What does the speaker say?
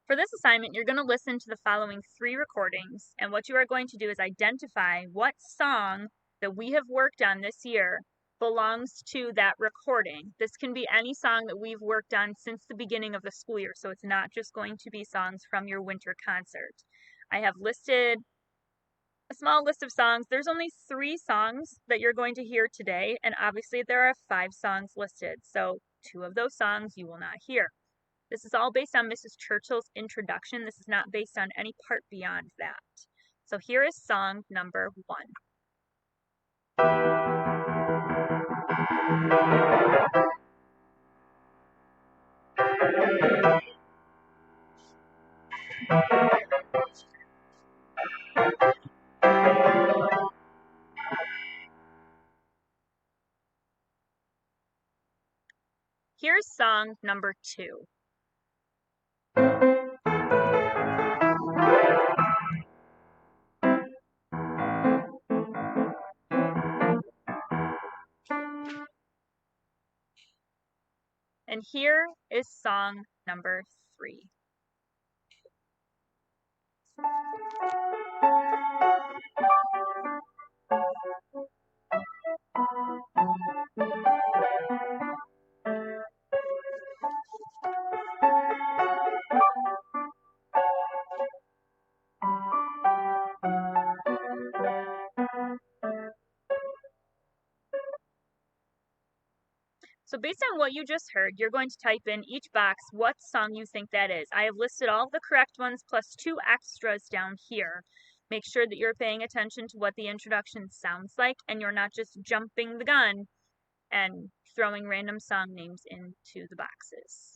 For this assignment, you're going to listen to the following 3 recordings, and what you are going to do is identify what song that we have worked on this year belongs to that recording. This can be any song that we've worked on since the beginning of the school year, so it's not just going to be songs from your winter concert. I have listed a small list of songs. There's only 3 songs that you're going to hear today, and obviously there are 5 songs listed, so 2 of those songs you will not hear. This is all based on Mrs. Churchill's introduction. This is not based on any part beyond that. So here is song number 1. Here's song number 2. And here is song number 3. So based on what you just heard, you're going to type in each box what song you think that is. I have listed all the correct ones plus 2 extras down here. Make sure that you're paying attention to what the introduction sounds like and you're not just jumping the gun and throwing random song names into the boxes.